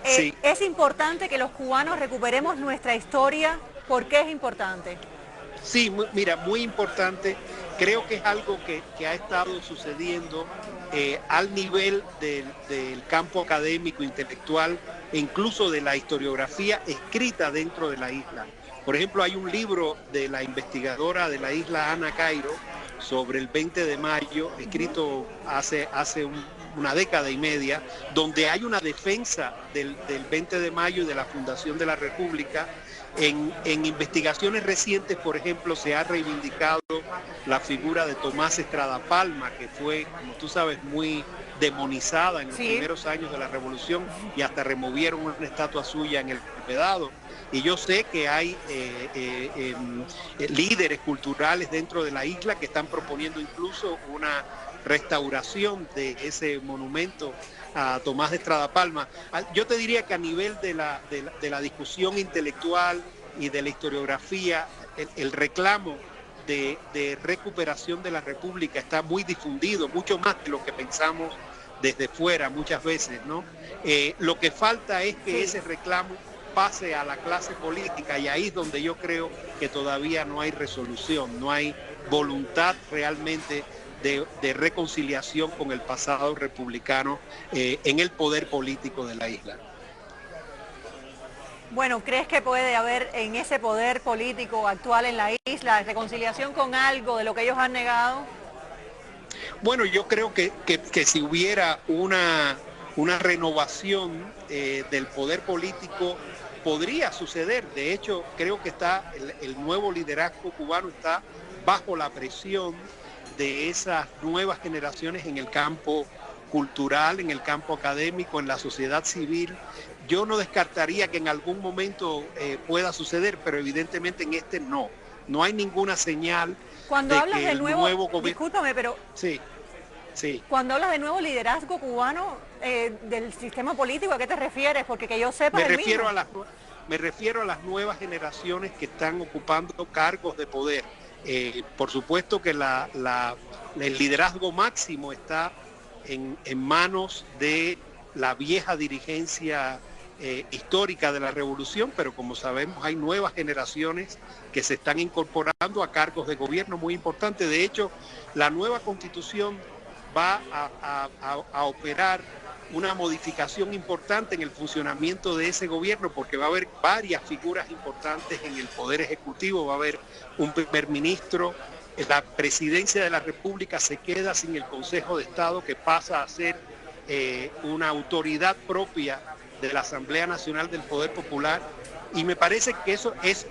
Sí. es importante que los cubanos recuperemos nuestra historia. ¿Por qué es importante? Sí, mira, muy importante. Creo que es algo que ha estado sucediendo al nivel del campo académico, intelectual e incluso de la historiografía escrita dentro de la isla. Por ejemplo, hay un libro de la investigadora de la isla, Ana Cairo, sobre el 20 de mayo, escrito hace una década y media, donde hay una defensa del 20 de mayo y de la fundación de la República. En investigaciones recientes, por ejemplo, se ha reivindicado la figura de Tomás Estrada Palma, que fue, como tú sabes, muy demonizada en los primeros años de la Revolución, y hasta removieron una estatua suya en el Vedado. Y yo sé que hay líderes culturales dentro de la isla que están proponiendo incluso una restauración de ese monumento a Tomás de Estrada Palma. Yo te diría que a nivel de la discusión intelectual y de la historiografía, el reclamo de recuperación de la República está muy difundido, mucho más de lo que pensamos desde fuera muchas veces, ¿no? Lo que falta es que ese reclamo pase a la clase política, y ahí es donde yo creo que todavía no hay resolución, no hay voluntad realmente de reconciliación con el pasado republicano en el poder político de la isla. Bueno, ¿crees que puede haber en ese poder político actual en la isla reconciliación con algo de lo que ellos han negado? Bueno, yo creo que si hubiera una renovación del poder político, podría suceder. De hecho, creo que el nuevo liderazgo cubano está bajo la presión de esas nuevas generaciones en el campo cultural, en el campo académico, en la sociedad civil. Yo no descartaría que en algún momento pueda suceder, pero evidentemente en este no. No hay ninguna señal. Cuando de hablas que de el nuevo gobierno... discúlpame, pero Sí. cuando hablas de nuevo liderazgo cubano del sistema político, ¿a qué te refieres? Porque que yo sepa Me refiero a las nuevas generaciones que están ocupando cargos de poder Por supuesto que el liderazgo máximo está en manos de la vieja dirigencia histórica de la revolución, pero como sabemos hay nuevas generaciones que se están incorporando a cargos de gobierno muy importantes. De hecho, la nueva constitución va a operar una modificación importante en el funcionamiento de ese gobierno, porque va a haber varias figuras importantes en el Poder Ejecutivo, va a haber un primer ministro, la presidencia de la República se queda sin el Consejo de Estado, que pasa a ser una autoridad propia de la Asamblea Nacional del Poder Popular, y me parece que eso es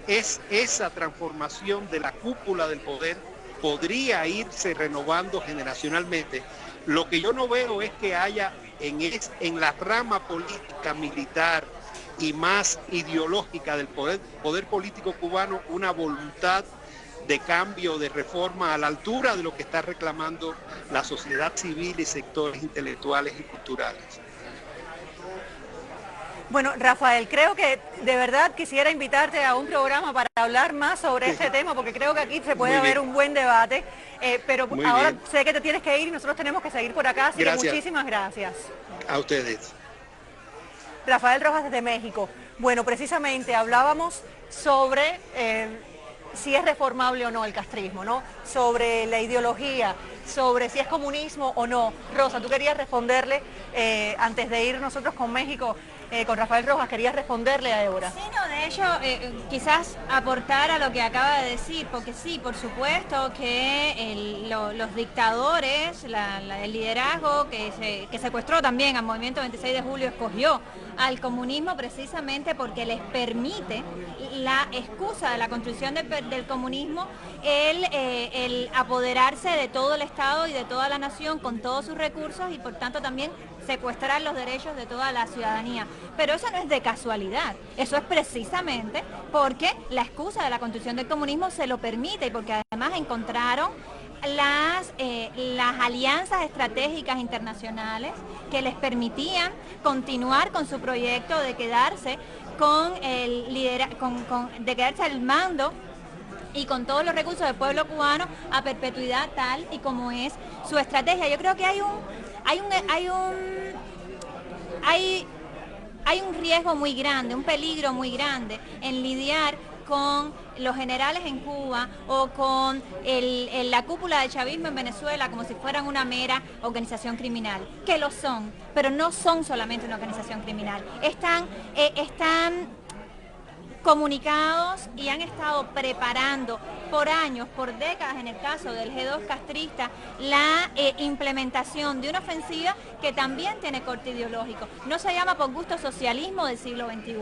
esa transformación de la cúpula del poder podría irse renovando generacionalmente. Lo que yo no veo es que haya en la rama política, militar y más ideológica del poder político cubano una voluntad de cambio, de reforma a la altura de lo que está reclamando la sociedad civil y sectores intelectuales y culturales. Bueno, Rafael, creo que de verdad quisiera invitarte a un programa para hablar más sobre este tema, porque creo que aquí se puede haber un buen debate, pero ahora sé que te tienes que ir y nosotros tenemos que seguir por acá, así que muchísimas gracias. A ustedes. Rafael Rojas desde México. Bueno, precisamente hablábamos sobre si es reformable o no el castrismo, ¿no? Sobre la ideología, sobre si es comunismo o no. Rosa, tú querías responderle, antes de ir nosotros con México, con Rafael Rojas, querías responderle a Débora. Sí, no, de hecho, quizás aportar a lo que acaba de decir, porque sí, por supuesto que los dictadores, el liderazgo que secuestró también al movimiento 26 de julio, escogió al comunismo precisamente porque les permite la excusa de la construcción del comunismo, el apoderarse de todo el Estado y de toda la nación con todos sus recursos y por tanto también secuestrar los derechos de toda la ciudadanía. Pero eso no es de casualidad, eso es precisamente porque la excusa de la construcción del comunismo se lo permite y porque además encontraron las alianzas estratégicas internacionales que les permitían continuar con su proyecto de quedarse de quedarse al mando y con todos los recursos del pueblo cubano a perpetuidad, tal y como es su estrategia. Yo creo que hay un riesgo muy grande, un peligro muy grande en lidiar con los generales en Cuba o con la cúpula del chavismo en Venezuela como si fueran una mera organización criminal, que lo son, pero no son solamente una organización criminal. Están comunicados y han estado preparando por años, por décadas, en el caso del G2 castrista, la implementación de una ofensiva que también tiene corte ideológico. No se llama por gusto socialismo del siglo XXI.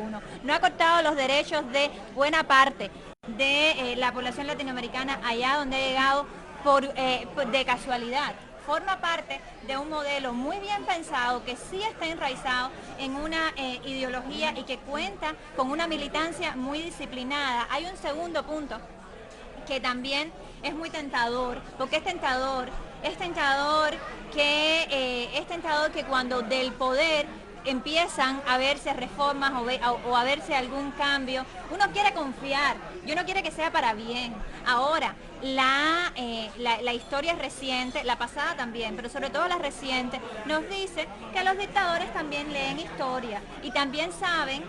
No ha cortado los derechos de buena parte de la población latinoamericana allá donde ha llegado de casualidad. Forma parte de un modelo muy bien pensado que sí está enraizado en una ideología y que cuenta con una militancia muy disciplinada. Hay un segundo punto que también es muy tentador, porque es tentador que cuando del poder empiezan a verse reformas o a verse algún cambio, uno quiere confiar y uno quiere que sea para bien. Ahora, la historia reciente, la pasada también, pero sobre todo la reciente, nos dice que los dictadores también leen historia y también saben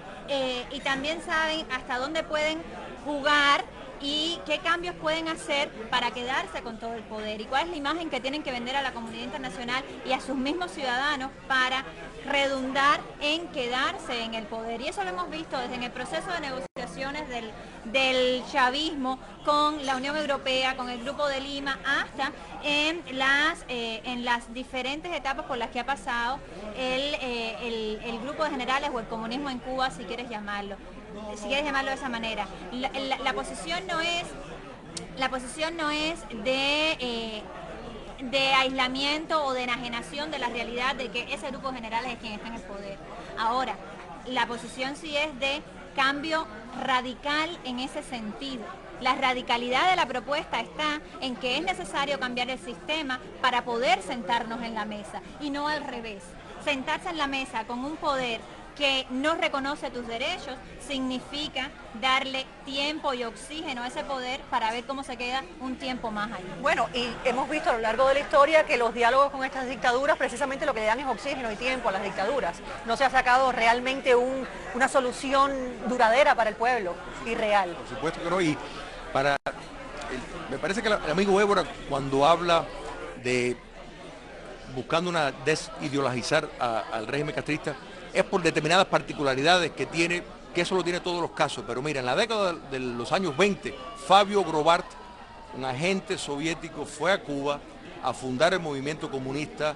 hasta dónde pueden jugar y qué cambios pueden hacer para quedarse con todo el poder y cuál es la imagen que tienen que vender a la comunidad internacional y a sus mismos ciudadanos para redundar en quedarse en el poder. Y eso lo hemos visto desde en el proceso de negociaciones del chavismo con la Unión Europea, con el Grupo de Lima, hasta en las diferentes etapas por las que ha pasado el grupo de generales o el comunismo en Cuba, si quieres llamarlo de esa manera. La posición no es de aislamiento o de enajenación de la realidad de que ese grupo de generales es quien está en el poder. Ahora, la posición sí es de cambio radical en ese sentido. La radicalidad de la propuesta está en que es necesario cambiar el sistema para poder sentarnos en la mesa y no al revés. Sentarse en la mesa con un poder que no reconoce tus derechos, significa darle tiempo y oxígeno a ese poder para ver cómo se queda un tiempo más ahí. Bueno, y hemos visto a lo largo de la historia que los diálogos con estas dictaduras precisamente lo que le dan es oxígeno y tiempo a las dictaduras. No se ha sacado realmente una solución duradera para el pueblo y real. Por supuesto que no, y me parece que el amigo Évora, cuando habla de buscando desideologizar al régimen castrista, es por determinadas particularidades que tiene, que eso lo tiene todos los casos. Pero mira, en la década de los años 20, Fabio Grovart, un agente soviético, fue a Cuba a fundar el movimiento comunista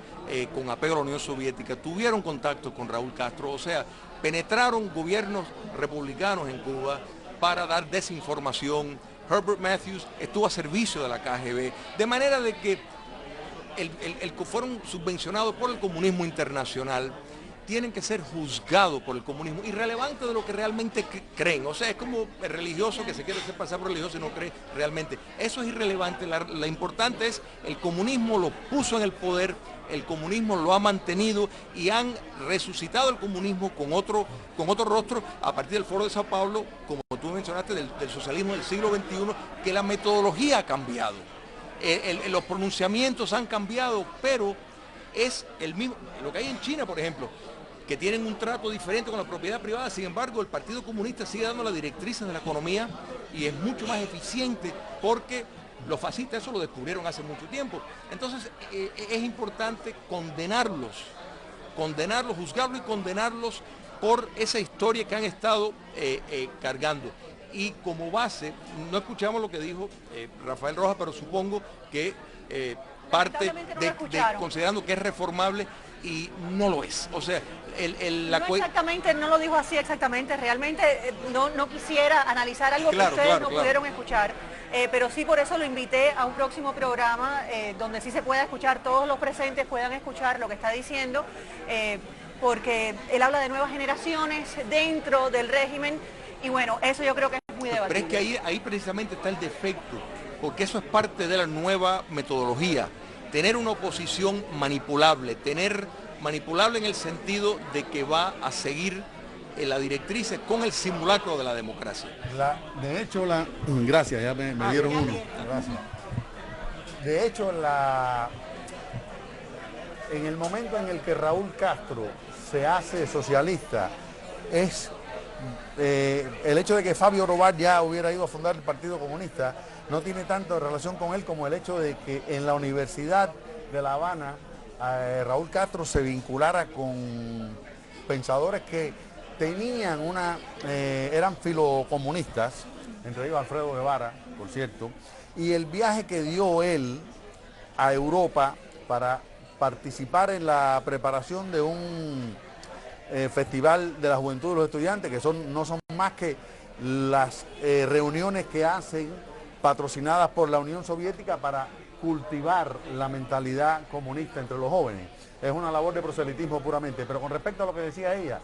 con apego a la Unión Soviética. Tuvieron contacto con Raúl Castro, o sea, penetraron gobiernos republicanos en Cuba para dar desinformación. Herbert Matthews estuvo a servicio de la KGB, de manera de que fueron subvencionados por el comunismo internacional, tienen que ser juzgados por el comunismo, irrelevante de lo que realmente creen. O sea, es como el religioso que se quiere hacer pasar por religioso y no cree realmente. Eso es irrelevante. La importante es, el comunismo lo puso en el poder, el comunismo lo ha mantenido y han resucitado el comunismo con otro rostro a partir del Foro de Sao Paulo, como tú mencionaste, del socialismo del siglo XXI, que la metodología ha cambiado. Los pronunciamientos han cambiado, pero es el mismo. Lo que hay en China, por ejemplo, que tienen un trato diferente con la propiedad privada, sin embargo el Partido Comunista sigue dando las directrices de la economía y es mucho más eficiente porque los fascistas eso lo descubrieron hace mucho tiempo. Entonces es importante condenarlos, juzgarlos y condenarlos por esa historia que han estado cargando. Y como base, no escuchamos lo que dijo Rafael Rojas, pero supongo que parte de considerando que es reformable y no lo es. O sea, no lo dijo así exactamente, realmente no quisiera analizar algo que ustedes no pudieron escuchar, pero sí por eso lo invité a un próximo programa donde sí se pueda escuchar, todos los presentes puedan escuchar lo que está diciendo, porque él habla de nuevas generaciones dentro del régimen y bueno, eso yo creo que es muy debatible. Pero es que ahí precisamente está el defecto, porque eso es parte de la nueva metodología. Tener una oposición manipulable, manipulable en el sentido de que va a seguir las directrices con el simulacro de la democracia. Gracias, ya me dieron uno. Gracias. De hecho, en el momento en el que Raúl Castro se hace socialista, es el hecho de que Fabio Grovart ya hubiera ido a fundar el Partido Comunista no tiene tanto relación con él como el hecho de que en la Universidad de La Habana Raúl Castro se vinculara con pensadores que tenían eran filocomunistas, entre ellos Alfredo Guevara, por cierto, y el viaje que dio él a Europa para participar en la preparación de un Festival de la Juventud de los Estudiantes, que no son más que las reuniones que hacen patrocinadas por la Unión Soviética para cultivar la mentalidad comunista entre los jóvenes. Es una labor de proselitismo puramente, pero con respecto a lo que decía ella,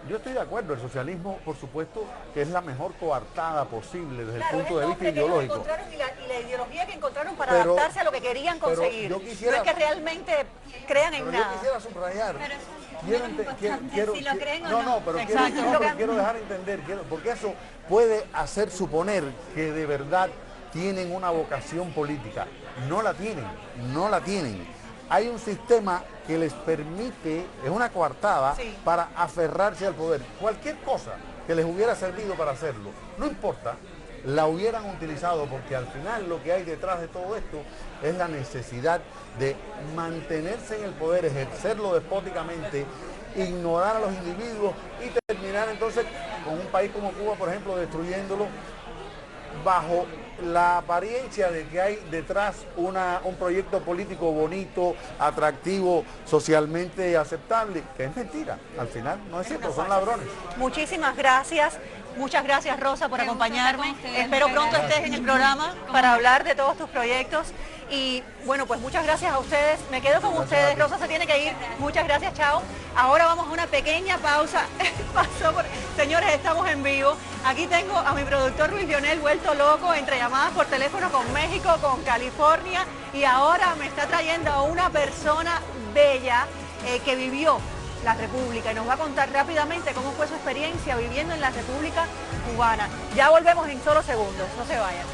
yo estoy de acuerdo, el socialismo, por supuesto, que es la mejor coartada posible desde el punto de vista ideológico. Y la ideología que encontraron para adaptarse a lo que querían conseguir. No es que realmente crean en nada. Yo quisiera subrayar. Si lo creen o no. Pero quiero dejar entender, porque eso puede hacer suponer que de verdad tienen una vocación política. No la tienen. Hay un sistema que les permite, es una coartada, para aferrarse al poder. Cualquier cosa que les hubiera servido para hacerlo, no importa, la hubieran utilizado, porque al final lo que hay detrás de todo esto es la necesidad de mantenerse en el poder, ejercerlo despóticamente, ignorar a los individuos y terminar entonces con un país como Cuba, por ejemplo, destruyéndolo bajo la apariencia de que hay detrás un proyecto político bonito, atractivo, socialmente aceptable, que es mentira. Al final no es cierto, son ladrones. Muchísimas gracias. Muchas gracias, Rosa, por acompañarme. Espero pronto estés en el programa para hablar de todos tus proyectos. Y bueno, pues muchas gracias a ustedes. Me quedo con ustedes. Rosa se tiene que ir. Muchas gracias, chao. Ahora vamos a una pequeña pausa. Señores, estamos en vivo. Aquí tengo a mi productor Luis Lionel vuelto loco entre llamadas por teléfono con México, con California. Y ahora me está trayendo a una persona bella que vivió la República y nos va a contar rápidamente cómo fue su experiencia viviendo en la República Cubana. Ya volvemos en solo segundos, no se vayan.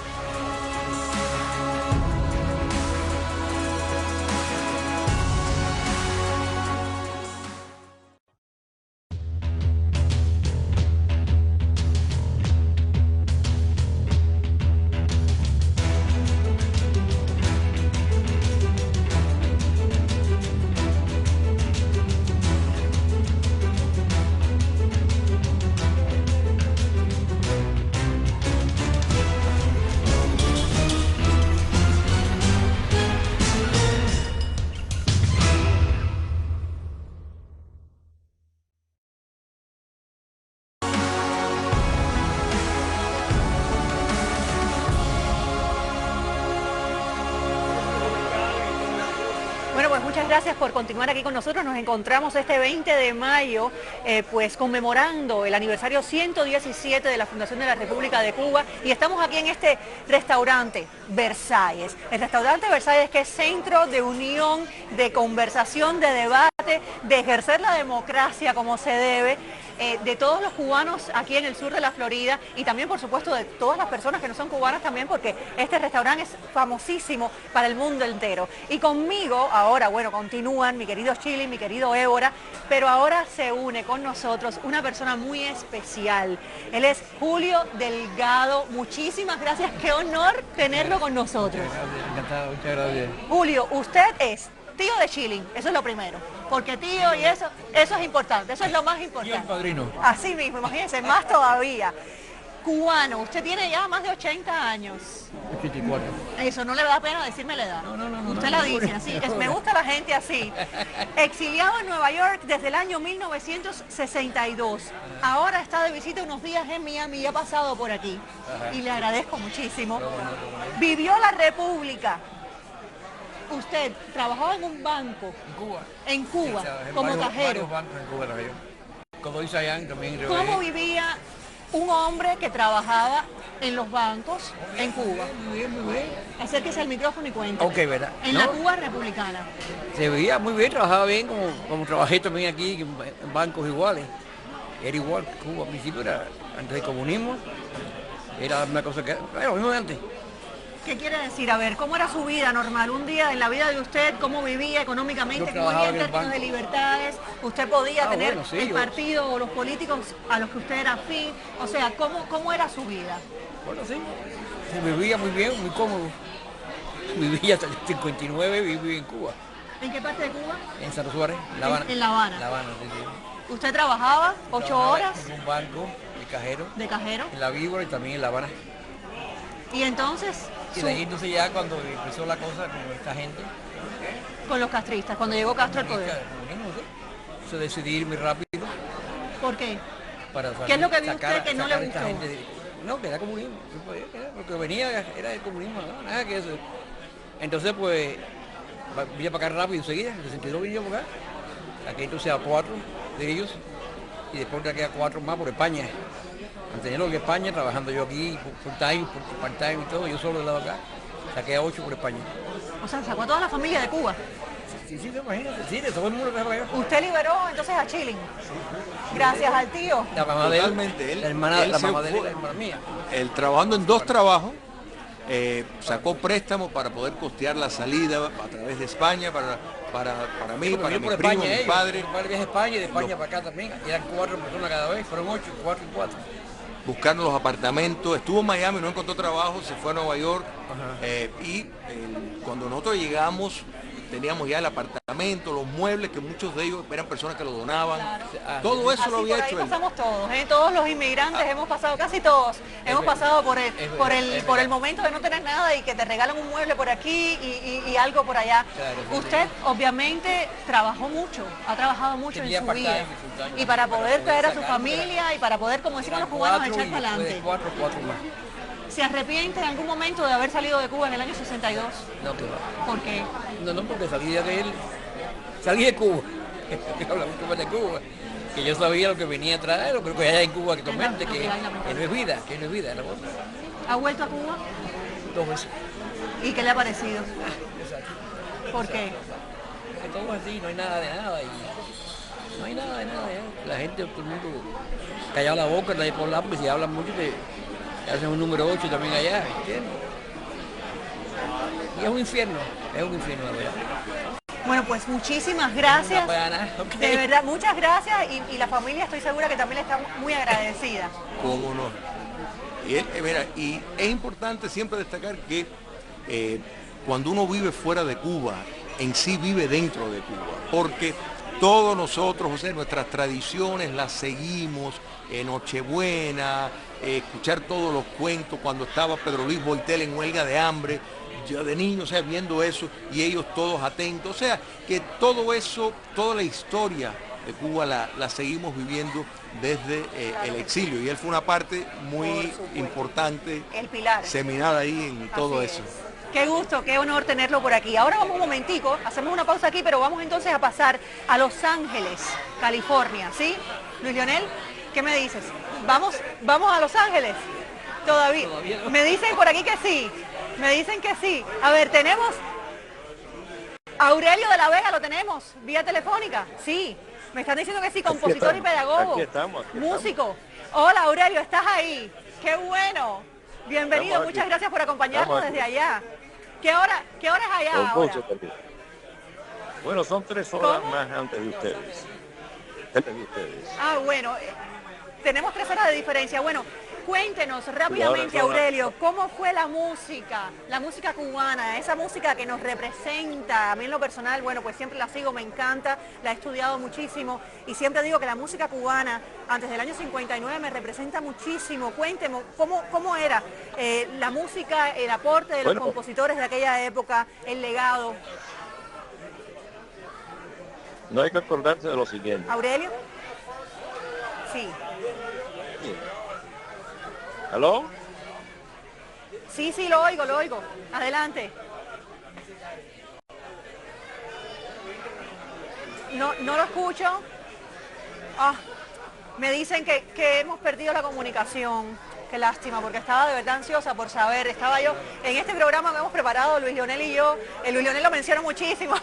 Bueno, pues muchas gracias por continuar aquí con nosotros. Nos encontramos este 20 de mayo, pues conmemorando el aniversario 117 de la Fundación de la República de Cuba y estamos aquí en este restaurante Versalles. El restaurante Versalles, que es centro de unión, de conversación, de debate, de ejercer la democracia como se debe, de todos los cubanos aquí en el sur de la Florida y también, por supuesto, de todas las personas que no son cubanas también, porque este restaurante es famosísimo para el mundo entero. Y conmigo ahora, bueno, continúan mi querido Chili, mi querido Évora, pero ahora se une con nosotros una persona muy especial. Él es Julio Delgado. Muchísimas gracias, qué honor tenerlo con nosotros. Muchas gracias, encantado, muchas gracias. Julio, usted es tío de Chilling, eso es lo primero, porque tío y eso es importante, eso es lo más importante. Y el padrino. Así mismo, imagínense, más todavía. Cubano, usted tiene ya más de 80 años. 84. Eso no le da pena decirme la edad. No. Usted la dice así, me gusta la gente así. Exiliado en Nueva York desde el año 1962. Ahora está de visita unos días en Miami y ha pasado por aquí. Y le agradezco muchísimo. Vivió la República. Usted trabajaba en un banco. En Cuba. En Cuba, Sí, trabajé en como varios cajero. bancos en Cuba trabajé yo. Como dice Sayán, también ¿Cómo vivía un hombre que trabajaba en los bancos en Cuba? Muy bien. Acérquese al micrófono y cuente. Ok, ¿verdad? En la Cuba republicana. Se veía muy bien, trabajaba bien, como trabajé también aquí en bancos iguales. Era igual que Cuba, al principio era, antes del comunismo, era una cosa que era lo mismo de antes. ¿Qué quiere decir? A ver, ¿cómo era su vida normal? Un día en la vida de usted, ¿cómo vivía económicamente? Yo ¿Cómo vivía en trabajaba en el términos de banco. libertades? ¿Usted podía tener bueno, sí, el yo- partido o los políticos a los que usted era afín? O sea, ¿cómo era su vida? Bueno, sí. Se vivía muy bien, muy cómodo. Vivía hasta el 59, viví en Cuba. ¿En qué parte de Cuba? En Santo Suárez, La Habana. En La Habana. La Habana, sí. ¿Usted trabajaba 8 Trabajaba horas en un banco de cajero, de cajero? en La Víbora y también en La Habana. Y entonces, Y de ahí entonces ya cuando empezó la cosa con esta gente, con los castristas, cuando llegó Castro al poder. comunismo, ¿sí? Se decidí irme rápido ¿Por qué? para ¿Qué es lo que vio sacar- usted que no le sacar a esta gustó? gente no, que era comunismo. Lo que venía era el comunismo, no, nada que eso. Entonces pues vine para acá rápido enseguida, en el 62 vine yo para acá. Aquí entonces a 4 de ellos y después de aquí a 4 más por España. Mantenerlo en España, trabajando yo aquí, full time, part time y todo, yo solo de lado acá. Saqué a 8 por España. O sea, sacó a toda la familia de Cuba. Sí, imagínate, sí, de todo el mundo que para allá. Usted liberó entonces a Chilling. Gracias al tío. La mamá de él, Totalmente, él- la hermana, él la se mamá de él, fue- la hermana mía. Él trabajando en 2 trabajos, sacó préstamos para poder costear la salida a través de España para mí, Porque para vinieron mi por primo, España mi ellos. padre, Mi padre viaja a España y de España para acá también. Y eran 4 personas cada vez, fueron 8, 4 y 4. buscando los apartamentos. Estuvo en Miami, no encontró trabajo, se fue a Nueva York cuando nosotros llegamos teníamos ya el apartamento, los muebles, que muchos de ellos eran personas que lo donaban. Todo eso Así lo había por ahí hecho él. pasamos todos, ¿eh? Todos los inmigrantes hemos pasado, casi todos, hemos pasado por el momento de no tener nada y que te regalan un mueble por aquí y algo por allá. Claro, sí, Usted obviamente trabajó mucho, ha trabajado mucho Tenía en su vida. part-time, full-time, Y para poder traer a su sacar, familia y para poder, como decimos los cubanos, echar para adelante. 4 más. ¿Se arrepiente en algún momento de haber salido de Cuba en el año 62? No, que va. ¿Por qué? No, porque salí de él. Salí de Cuba. Hablamos Cuba de Cuba. Que yo sabía lo que venía a traer, lo que hay en Cuba actualmente, que no es vida, que no es vida, la cosa. ¿Ha vuelto a Cuba? 2 veces. ¿Y qué le ha parecido? Exacto. ¿Por qué? Que todo es así, no hay nada de nada. No hay nada de nada ya. La gente, todo el mundo callado la boca, nadie por lado, porque si hablan mucho te hacen un número 8 también allá, ¿entiendes? Y es un infierno la verdad. Bueno, pues muchísimas gracias. No puede nada, ok. De verdad, muchas gracias y la familia estoy segura que también le está muy agradecida. ¿Cómo no? Mira, y es importante siempre destacar que cuando uno vive fuera de Cuba, en sí vive dentro de Cuba, porque todos nosotros, José, nuestras tradiciones las seguimos, Nochebuena, escuchar todos los cuentos, cuando estaba Pedro Luis Boitel en huelga de hambre, yo de niño, o sea, viendo eso, y ellos todos atentos, o sea, que todo eso, toda la historia de Cuba la seguimos viviendo desde el exilio, y él fue una parte muy importante, el pilar, seminal ahí en todo eso. Qué gusto, qué honor tenerlo por aquí. Ahora vamos un momentico, hacemos una pausa aquí, pero vamos entonces a pasar a Los Ángeles, California, ¿sí? Luis Leonel, ¿qué me dices? ¿Vamos a Los Ángeles? Todavía no. Me dicen por aquí que sí, me dicen que sí. A ver, tenemos a Aurelio de la Vega, ¿lo tenemos? ¿Vía telefónica? Sí, me están diciendo que sí, compositor y pedagogo, aquí estamos. Músico. Hola Aurelio, ¿estás ahí? ¡Qué bueno! Bienvenido, muchas gracias por acompañarnos desde allá. ¿Qué hora es allá ahora? Bueno, son 3 horas más antes de ustedes. Ah, bueno, tenemos 3 horas de diferencia. Bueno, cuéntenos rápidamente, Aurelio, ¿cómo fue la música cubana, esa música que nos representa? A mí en lo personal, bueno, pues siempre la sigo, me encanta, la he estudiado muchísimo y siempre digo que la música cubana antes del año 59 me representa muchísimo. Cuénteme, ¿cómo era la música, el aporte de los compositores de aquella época, el legado? No hay que acordarse de lo siguiente. ¿Aurelio? Sí. ¿Aló? Sí, lo oigo. Adelante. No lo escucho. Ah, me dicen que hemos perdido la comunicación. Qué lástima, porque estaba de verdad ansiosa por saber. Estaba yo en este programa que hemos preparado, Luis Leonel y yo. Luis Leonel lo menciono muchísimo,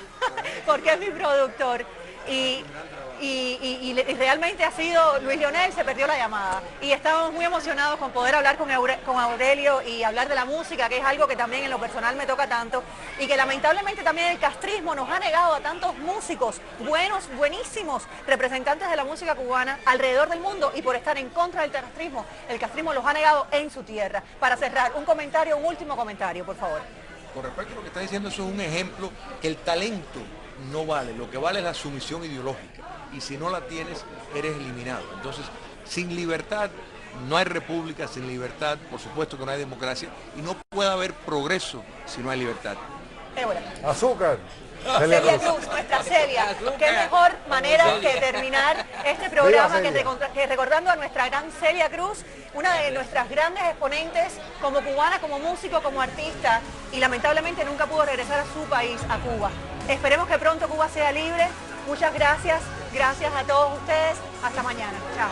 porque es mi productor. Y realmente ha sido, Luis Leonel se perdió la llamada y estábamos muy emocionados con poder hablar con Aurelio y hablar de la música, que es algo que también en lo personal me toca tanto y que lamentablemente también el castrismo nos ha negado a tantos músicos buenísimos representantes de la música cubana alrededor del mundo, y por estar en contra del castrismo, el castrismo los ha negado en su tierra. Para cerrar, un último comentario, por favor. Con respecto a lo que está diciendo, eso es un ejemplo que el talento no vale, lo que vale es la sumisión ideológica, y si no la tienes, eres eliminado. Entonces, sin libertad no hay república, sin libertad, por supuesto que no hay democracia, y no puede haber progreso si no hay libertad. Azúcar. Celia Cruz, nuestra Celia. Qué mejor manera que terminar este programa que recordando a nuestra gran Celia Cruz, una de nuestras grandes exponentes como cubana, como músico, como artista, y lamentablemente nunca pudo regresar a su país, a Cuba. Esperemos que pronto Cuba sea libre. Muchas gracias. Gracias a todos ustedes. Hasta mañana. Chao.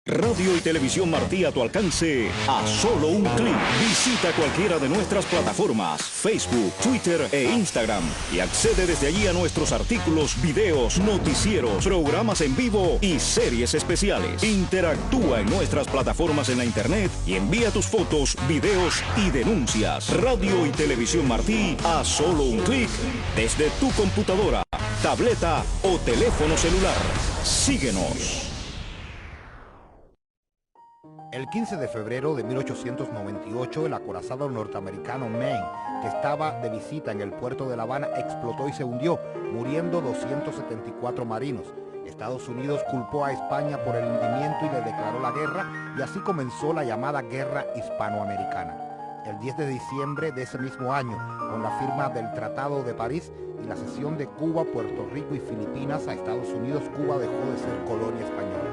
Radio y Televisión Martí a tu alcance a solo un clic. Visita cualquiera de nuestras plataformas, Facebook, Twitter e Instagram, y accede desde allí a nuestros artículos, videos, noticieros, programas en vivo y series especiales. Interactúa en nuestras plataformas en la internet y envía tus fotos, videos y denuncias. Radio y Televisión Martí a solo un clic desde tu computadora, tableta o teléfono celular. Síguenos. El 15 de febrero de 1898, el acorazado norteamericano Maine, que estaba de visita en el puerto de La Habana, explotó y se hundió, muriendo 274 marinos. Estados Unidos culpó a España por el hundimiento y le declaró la guerra, y así comenzó la llamada Guerra Hispanoamericana. El 10 de diciembre de ese mismo año, con la firma del Tratado de París y la cesión de Cuba, Puerto Rico y Filipinas a Estados Unidos, Cuba dejó de ser colonia española.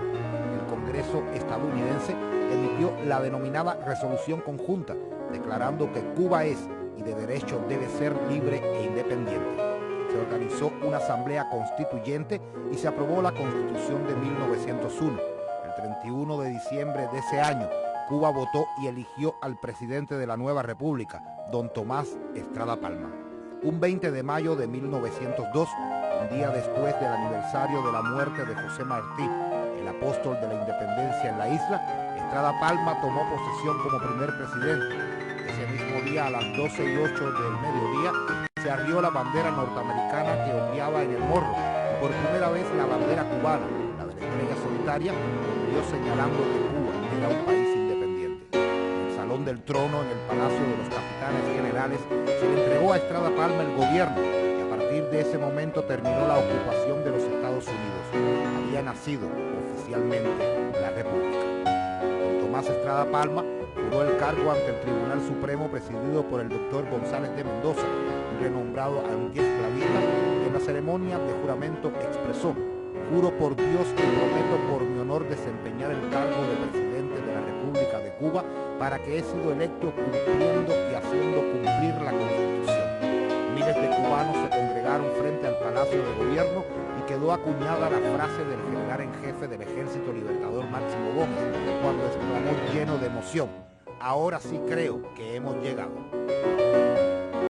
El Congreso estadounidense emitió la denominada Resolución Conjunta, declarando que Cuba es y de derecho debe ser libre e independiente. Se organizó una asamblea constituyente y se aprobó la Constitución de 1901. El 31 de diciembre de ese año, Cuba votó y eligió al presidente de la nueva república, don Tomás Estrada Palma. Un 20 de mayo de 1902, un día después del aniversario de la muerte de José Martí, el apóstol de la independencia en la isla, Estrada Palma tomó posesión como primer presidente. Ese mismo día, a las 12:08 del mediodía, se arrió la bandera norteamericana que ondeaba en el morro, y por primera vez la bandera cubana, la de la estrella solitaria, ondeó señalando que Cuba era un país independiente. En el Salón del Trono, en el Palacio de los Capitanes Generales, se le entregó a Estrada Palma el gobierno, y a partir de ese momento terminó la ocupación de los Estados Unidos. Había nacido oficialmente la República. Don Tomás Estrada Palma juró el cargo ante el Tribunal Supremo presidido por el doctor González de Mendoza, un renombrado antiesclavista, que en la ceremonia de juramento expresó: juro por Dios y prometo por mi honor desempeñar el cargo de presidente de la República de Cuba para que he sido electo cumpliendo y haciendo cumplir la Constitución. Miles de cubanos se congregaron frente al Palacio de Gobierno y quedó acuñada la frase del general en jefe del Ejército Libertador Máximo Gómez, cuando exclamó lleno de emoción: ahora sí creo que hemos llegado.